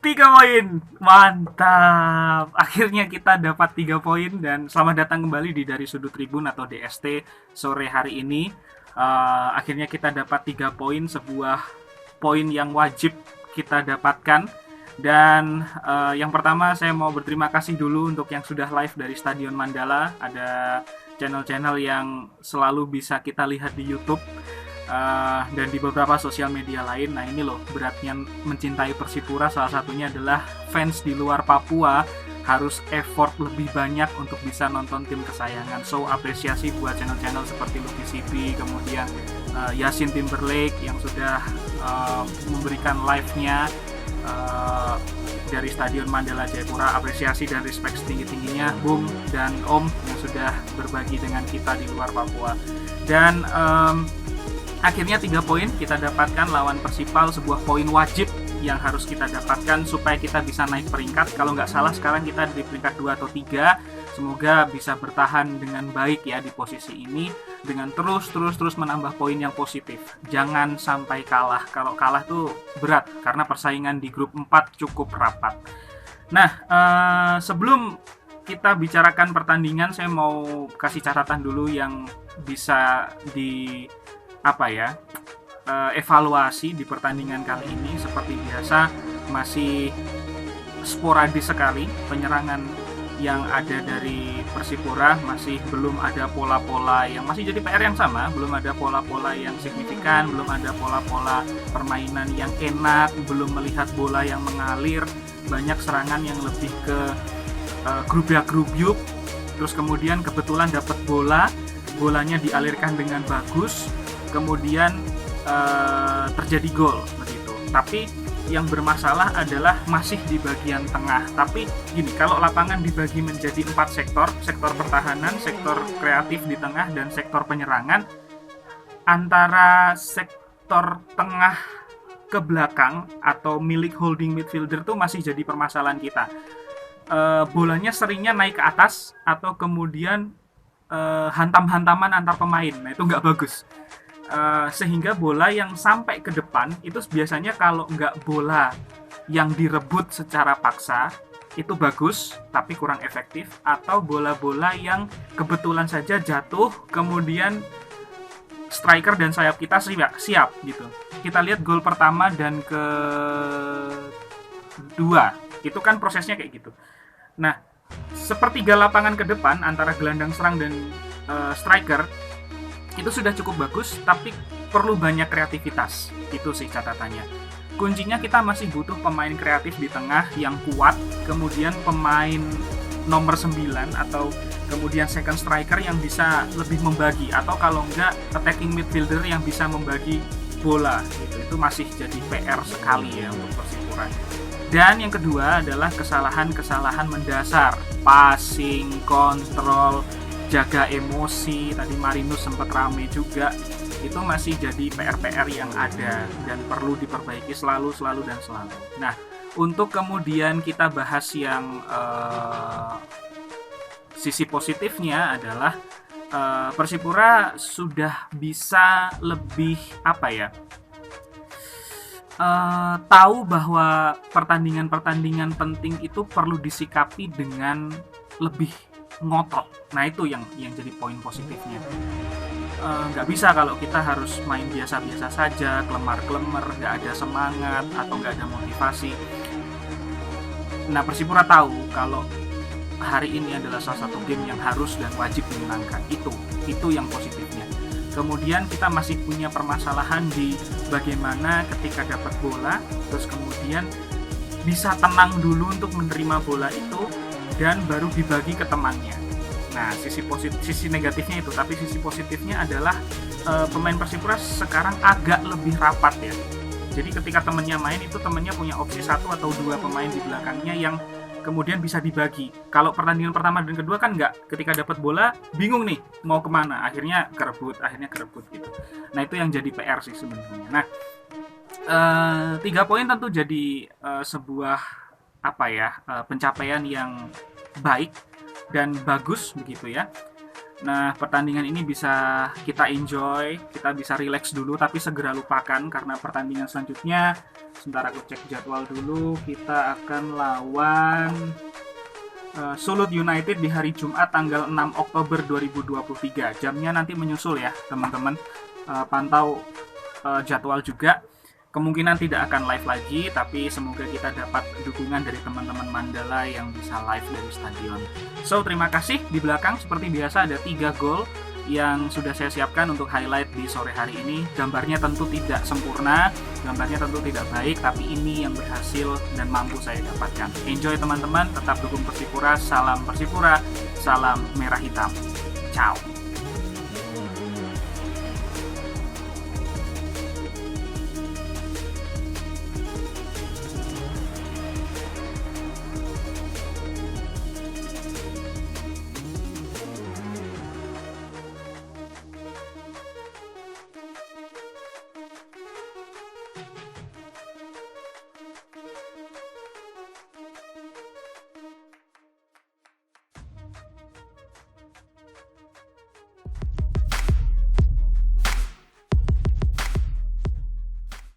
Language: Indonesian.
3 poin, mantap. Akhirnya kita dapat 3 poin dan selamat datang kembali di Dari Sudut Tribun atau DST sore hari ini. Akhirnya kita dapat 3 poin, sebuah poin yang wajib kita dapatkan. Dan yang pertama saya mau berterima kasih dulu untuk yang sudah live dari Stadion Mandala. Ada channel-channel yang selalu bisa kita lihat di YouTube. Dan di beberapa sosial media lain. Nah ini loh beratnya mencintai Persipura, salah satunya adalah fans di luar Papua harus effort lebih banyak untuk bisa nonton tim kesayangan. So apresiasi buat channel-channel seperti Lucky CP, kemudian Yasin Timberlake yang sudah memberikan live-nya dari Stadion Mandala Jayapura. Apresiasi dan respect setinggi-tingginya Bung dan Om yang sudah berbagi dengan kita di luar Papua. Dan akhirnya 3 poin kita dapatkan lawan Persipal, sebuah poin wajib yang harus kita dapatkan supaya kita bisa naik peringkat. Kalau nggak salah sekarang kita di peringkat 2 atau 3. Semoga bisa bertahan dengan baik ya di posisi ini dengan terus menambah poin yang positif. Jangan sampai kalah. Kalau kalah tuh berat karena persaingan di grup 4 cukup rapat. Nah, sebelum kita bicarakan pertandingan, saya mau kasih catatan dulu yang bisa evaluasi di pertandingan kali ini. Seperti biasa masih sporadis sekali penyerangan yang ada dari Persipura, masih belum ada pola-pola yang masih jadi PR yang sama, belum ada pola-pola yang signifikan, belum ada pola-pola permainan yang enak, belum melihat bola yang mengalir, banyak serangan yang lebih ke grubyak-grubyuk, terus kemudian kebetulan dapat bolanya dialirkan dengan bagus, kemudian terjadi gol begitu. Tapi yang bermasalah adalah masih di bagian tengah. Tapi gini, kalau lapangan dibagi menjadi 4 sektor pertahanan, sektor kreatif di tengah, dan sektor penyerangan, antara sektor tengah ke belakang atau milik holding midfielder tuh masih jadi permasalahan kita. Bolanya seringnya naik ke atas atau kemudian hantam-hantaman antar pemain. Nah itu nggak bagus. Sehingga bola yang sampai ke depan itu biasanya kalau nggak bola yang direbut secara paksa itu bagus tapi kurang efektif, atau bola-bola yang kebetulan saja jatuh kemudian striker dan sayap kita siap gitu. Kita lihat gol pertama dan kedua itu kan prosesnya kayak gitu. Nah, sepertiga lapangan ke depan antara gelandang serang dan striker itu sudah cukup bagus, tapi perlu banyak kreativitas. Itu sih catatannya. Kuncinya kita masih butuh pemain kreatif di tengah yang kuat, kemudian pemain nomor 9 atau kemudian second striker yang bisa lebih membagi, atau kalau enggak attacking midfielder yang bisa membagi bola gitu. Itu masih jadi PR sekali ya untuk Persipura. Dan yang kedua adalah kesalahan-kesalahan mendasar, passing, kontrol, jaga emosi. Tadi Marinus sempat rame juga. Itu masih jadi PR-PR yang ada dan perlu diperbaiki selalu. Nah, untuk kemudian kita bahas yang sisi positifnya adalah Persipura sudah bisa lebih tahu bahwa pertandingan-pertandingan penting itu perlu disikapi dengan lebih ngotot. Nah itu yang jadi poin positifnya. Nggak bisa kalau kita harus main biasa-biasa saja, kelemar-kelemar, nggak ada semangat atau nggak ada motivasi. Nah Persipura tahu kalau hari ini adalah salah satu game yang harus dan wajib dimenangkan. Itu yang positifnya. Kemudian kita masih punya permasalahan di bagaimana ketika dapat bola, terus kemudian bisa tenang dulu untuk menerima bola itu dan baru dibagi ke temannya. Nah, sisi negatifnya itu, tapi sisi positifnya adalah pemain Persipura sekarang agak lebih rapat ya. Jadi ketika temannya main itu temannya punya opsi 1 atau 2 pemain di belakangnya yang kemudian bisa dibagi. Kalau pertandingan pertama dan kedua kan nggak, ketika dapat bola bingung nih mau kemana, akhirnya kerebut gitu. Nah itu yang jadi PR sih sebenarnya. Nah 3 poin tentu jadi sebuah pencapaian yang baik dan bagus begitu ya. Nah, pertandingan ini bisa kita enjoy, kita bisa relax dulu, tapi segera lupakan karena pertandingan selanjutnya, sebentar aku cek jadwal dulu, kita akan lawan Sulut United di hari Jumat tanggal 6 Oktober 2023. Jamnya nanti menyusul ya, teman-teman. Pantau jadwal juga. Kemungkinan tidak akan live lagi, tapi semoga kita dapat dukungan dari teman-teman Mandala yang bisa live dari stadion. So, terima kasih. Di belakang seperti biasa ada 3 gol yang sudah saya siapkan untuk highlight di sore hari ini. Gambarnya tentu tidak sempurna, gambarnya tentu tidak baik, tapi ini yang berhasil dan mampu saya dapatkan. Enjoy teman-teman, tetap dukung Persipura, salam Persipura, salam merah hitam. Ciao.